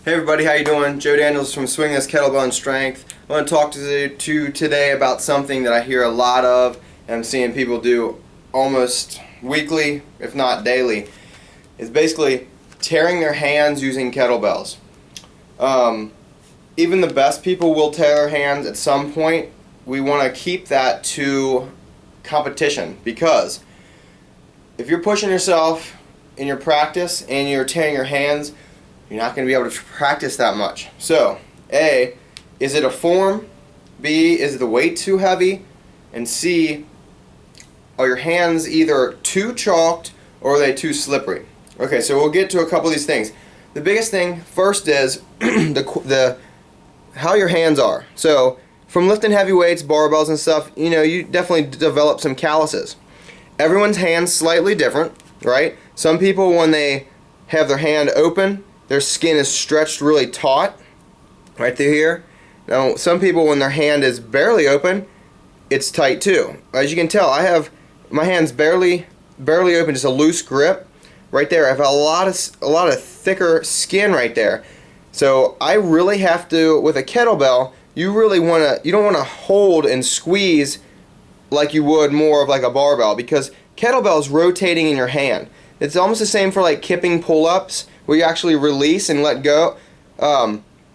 Hey everybody, how you doing? Joe Daniels from Swing This Kettlebell and Strength. I want to talk to you today about something that I hear a lot of and I'm seeing people do almost weekly, if not daily. It's basically tearing their hands using kettlebells. Even the best people will tear their hands at some point. We want to keep that to competition, because if you're pushing yourself in your practice and you're tearing your hands, you're not going to be able to practice that much. So, A, is it a form? B, is the weight too heavy? And C, are your hands either too chalked or are they too slippery? Okay, so we'll get to a couple of these things. The biggest thing first is how your hands are. So, from lifting heavy weights, barbells and stuff, you definitely develop some calluses. Everyone's hand's slightly different, right? Some people, when they have their hand open, their skin is stretched really taut right through here. Now, some people, when their hand is barely open, it's tight too. As you can tell, I have my hands barely open, just a loose grip right there. I have a lot of thicker skin right there. So I really have to, with a kettlebell, you don't want to hold and squeeze like you would more of like a barbell, because kettlebell is rotating in your hand. It's almost the same for like kipping pull-ups, where you actually release and let go.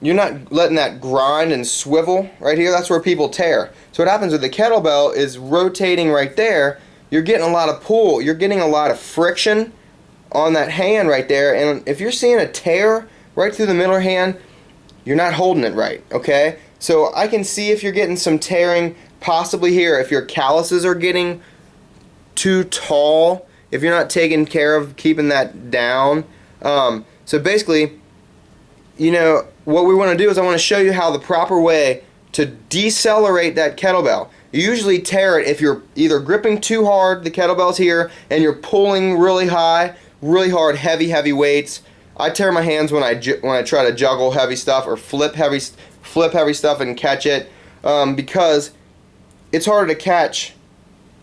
You're not letting that grind and swivel right here. That's where people tear. So what happens with the kettlebell is rotating right there. You're getting a lot of pull. You're getting a lot of friction on that hand right there. And if you're seeing a tear right through the middle of your hand, you're not holding it right, okay? So I can see if you're getting some tearing possibly here, if your calluses are getting too tall, if you're not taking care of keeping that down. So basically, what we want to do is I want to show you how the proper way to decelerate that kettlebell. You usually tear it if you're either gripping too hard, the kettlebell's here, and you're pulling really high, really hard, heavy weights. I tear my hands when I try to juggle heavy stuff or flip heavy stuff and catch it, because it's harder to catch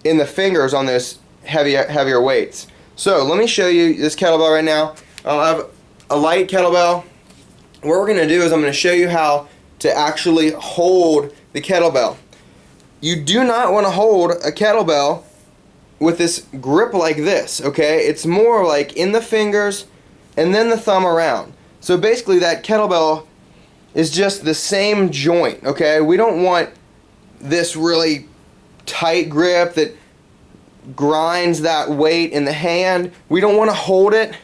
in the fingers on those heavier weights. So let me show you this kettlebell right now. I'll have a light kettlebell. What we're going to do is I'm going to show you how to actually hold the kettlebell. You do not want to hold a kettlebell with this grip like this, okay? It's more like in the fingers and then the thumb around. So basically that kettlebell is just the same joint, okay? We don't want this really tight grip that grinds that weight in the hand. We don't want to hold it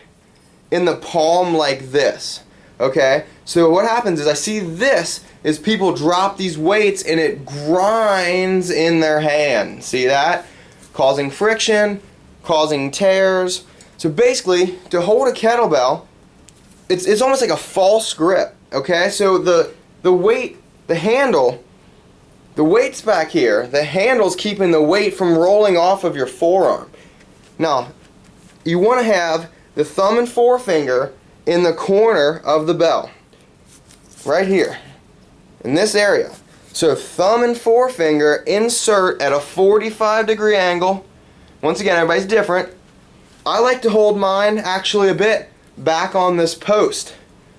in the palm like this, okay? So what happens is I see this is people drop these weights and it grinds in their hand. See that? Causing friction, causing tears. So basically, to hold a kettlebell, it's almost like a false grip, okay? So the weight, the handle, the weight's back here. The handle's keeping the weight from rolling off of your forearm. Now, you want to have the thumb and forefinger in the corner of the bell. Right here. In this area. So thumb and forefinger insert at a 45-degree angle. Once again, everybody's different. I like to hold mine actually a bit back on this post.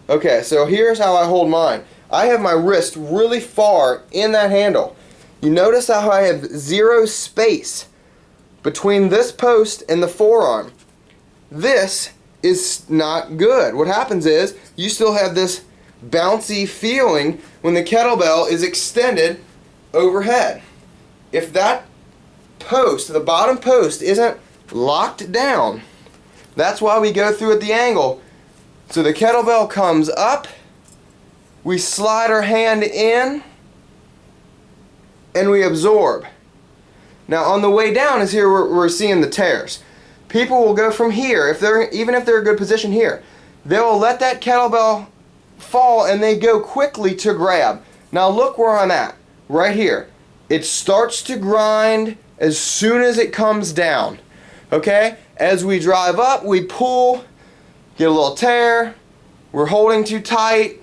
Okay, so here's how I hold mine. I have my wrist really far in that handle. You notice how I have zero space between this post and the forearm. This is not good. What happens is you still have this bouncy feeling when the kettlebell is extended overhead. If that post, the bottom post, isn't locked down, that's why we go through at the angle. So the kettlebell comes up, we slide our hand in, and we absorb. Now on the way down is here we're seeing the tears. People will go from here, even if they're in a good position here, they'll let that kettlebell fall and they go quickly to grab. Now look where I'm at, right here. It starts to grind as soon as it comes down. Okay? As we drive up, we pull, get a little tear, we're holding too tight,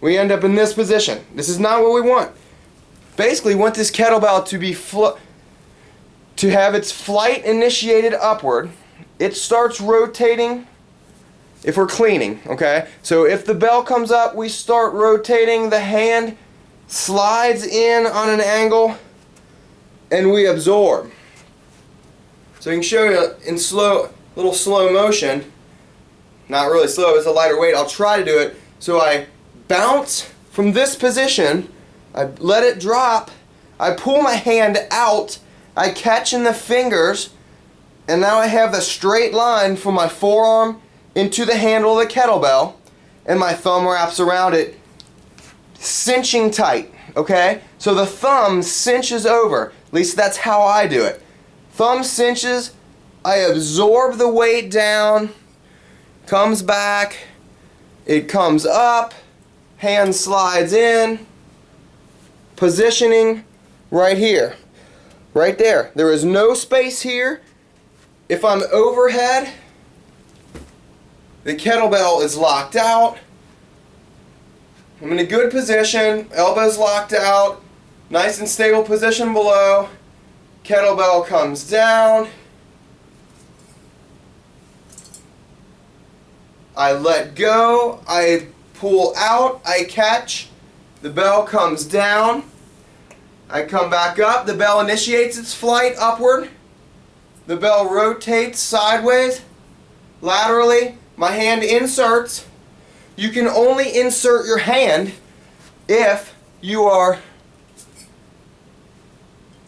we end up in this position. This is not what we want. Basically, we want this kettlebell to be to have its flight initiated upward. It starts rotating if we're cleaning, okay? So if the bell comes up, we start rotating, the hand slides in on an angle, and we absorb. So I can show you in little slow motion. Not really slow, it's a lighter weight. I'll try to do it. So I bounce from this position, I let it drop, I pull my hand out, I catch in the fingers, and now I have the straight line from my forearm into the handle of the kettlebell, and my thumb wraps around it, cinching tight, okay? So the thumb cinches over, at least that's how I do it. Thumb cinches, I absorb the weight down, comes back, it comes up, hand slides in, positioning right here, right there. There is no space here. If I'm overhead, the kettlebell is locked out. I'm in a good position, elbows locked out, nice and stable position below. Kettlebell comes down. I let go, I pull out, I catch, the bell comes down, I come back up, the bell initiates its flight upward, the bell rotates sideways, laterally, my hand inserts. You can only insert your hand if you are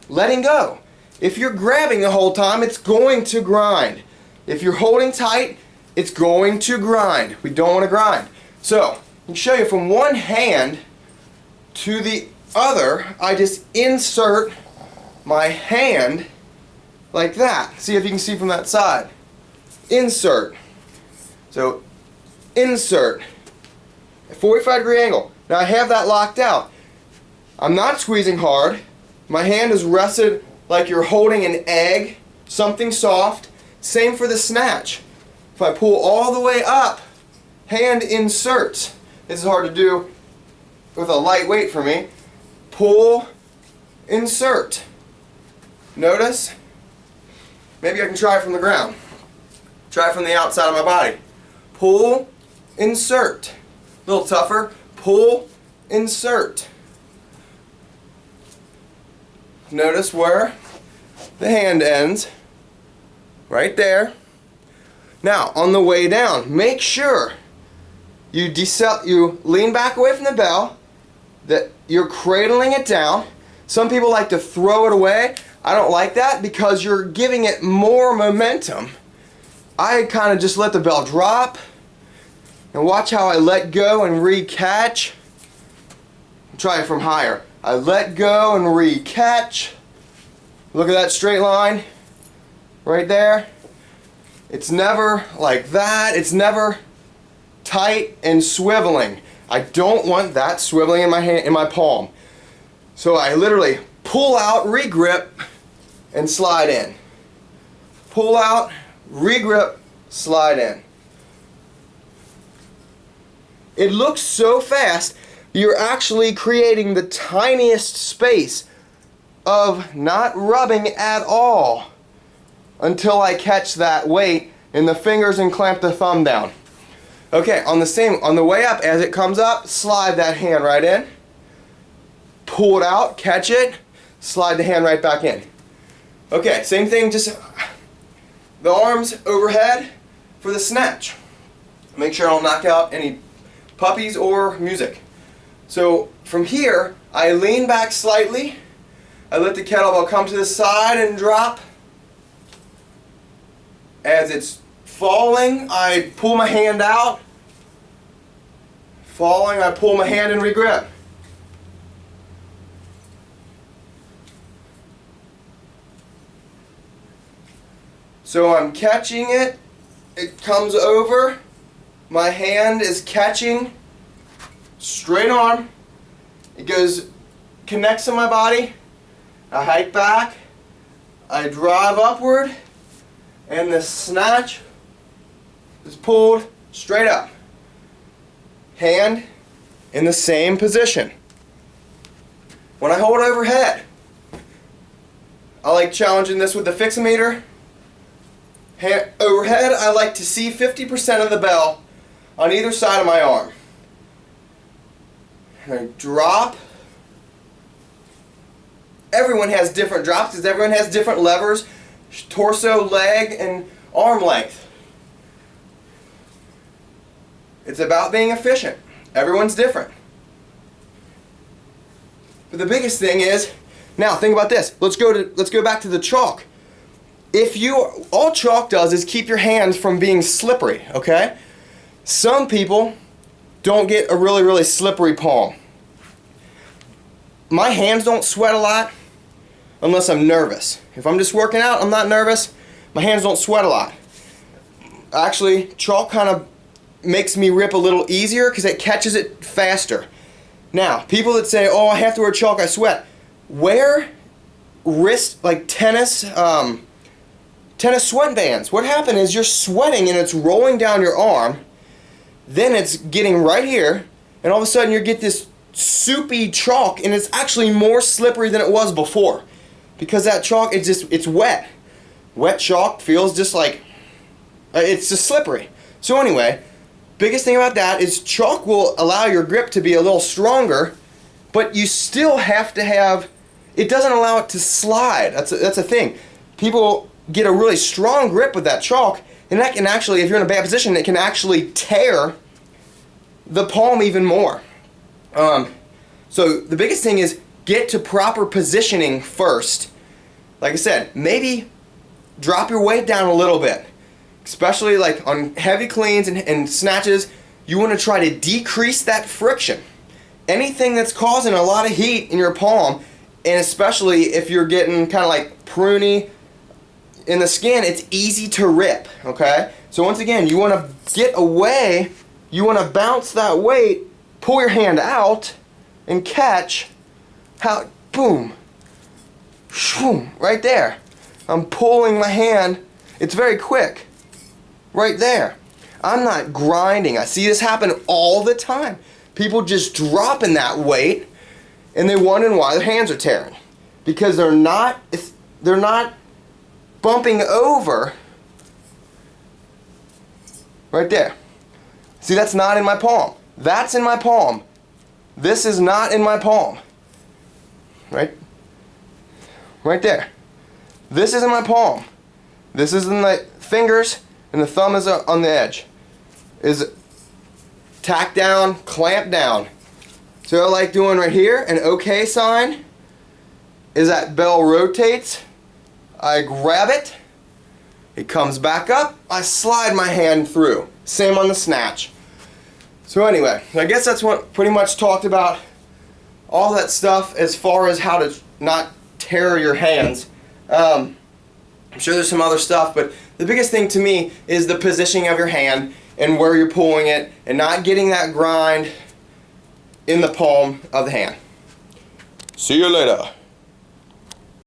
letting go. If you're grabbing the whole time, it's going to grind. If you're holding tight, it's going to grind. We don't want to grind. So, I can show you from one hand to the other, I just insert my hand like that. See if you can see from that side. Insert. So, insert. A 45-degree angle. Now I have that locked out. I'm not squeezing hard. My hand is rested like you're holding an egg, something soft. Same for the snatch. If I pull all the way up, hand inserts. This is hard to do with a light weight for me. Pull, insert. Notice? Maybe I can try it from the ground. Try it from the outside of my body. Pull, insert. A little tougher. Pull, insert. Notice where the hand ends. Right there. Now, on the way down, make sure you lean back away from the bell, that you're cradling it down. Some people like to throw it away. I don't like that because you're giving it more momentum. I kind of just let the bell drop, and watch how I let go and re-catch. Try it from higher. I let go and re-catch. Look at that straight line right there. It's never like that. It's never tight and swiveling. I don't want that swiveling in my hand, in my palm. So I literally pull out, regrip, and slide in. Pull out, regrip, slide in. It looks so fast, you're actually creating the tiniest space of not rubbing at all until I catch that weight in the fingers and clamp the thumb down. Okay, on the way up, as it comes up, slide that hand right in. Pull it out, catch it, slide the hand right back in. Okay, same thing, just the arms overhead for the snatch. Make sure I don't knock out any puppies or music. So from here, I lean back slightly. I let the kettlebell come to the side and drop. As it's falling, I pull my hand out. Falling, I pull my hand and regrip. So I'm catching it. It comes over. My hand is catching. Straight arm. It goes, connects to my body. I hike back. I drive upward. And the snatch is pulled straight up. Hand in the same position. When I hold overhead, I like challenging this with the fixometer. Overhead, I like to see 50% of the bell on either side of my arm. I drop. Everyone has different drops because everyone has different levers, torso, leg, and arm length. It's about being efficient. Everyone's different. But the biggest thing is, now think about this. Let's go back to the chalk. All chalk does is keep your hands from being slippery, okay? Some people don't get a really, really slippery palm. My hands don't sweat a lot unless I'm nervous. If I'm just working out, I'm not nervous, my hands don't sweat a lot. Actually, chalk kind of makes me rip a little easier because it catches it faster. Now, people that say, oh, I have to wear chalk, I sweat. Wear wrist, like tennis sweatbands. What happens is you're sweating and it's rolling down your arm, then it's getting right here, and all of a sudden you get this soupy chalk, and it's actually more slippery than it was before. Because that chalk, it's wet. Wet chalk feels just like, it's just slippery. So anyway, biggest thing about that is chalk will allow your grip to be a little stronger, but you still have to have, it doesn't allow it to slide. That's a thing. People get a really strong grip with that chalk, and that can actually, if you're in a bad position, it can actually tear the palm even more. So the biggest thing is get to proper positioning first. Like I said, maybe drop your weight down a little bit. Especially like on heavy cleans and snatches, you want to try to decrease that friction. Anything that's causing a lot of heat in your palm, and especially if you're getting kind of like pruny in the skin, it's easy to rip, okay? So once again, you want to get away, you want to bounce that weight, pull your hand out, and catch, how, boom, shoom, right there. I'm pulling my hand, it's very quick, right there. I'm not grinding. I see this happen all the time. People just dropping that weight, and they wondering why their hands are tearing. Because they're not bumping over right there. See, that's not in my palm. That's in my palm. This is not in my palm. Right there. This is in my palm. This is in my fingers, and the thumb is on the edge. Is tack down, clamp down. So I like doing right here, an OK sign is that bell rotates. I grab it, it comes back up, I slide my hand through. Same on the snatch. So anyway, I guess that's what pretty much talked about all that stuff as far as how to not tear your hands. I'm sure there's some other stuff, but the biggest thing to me is the positioning of your hand and where you're pulling it and not getting that grind in the palm of the hand. See you later.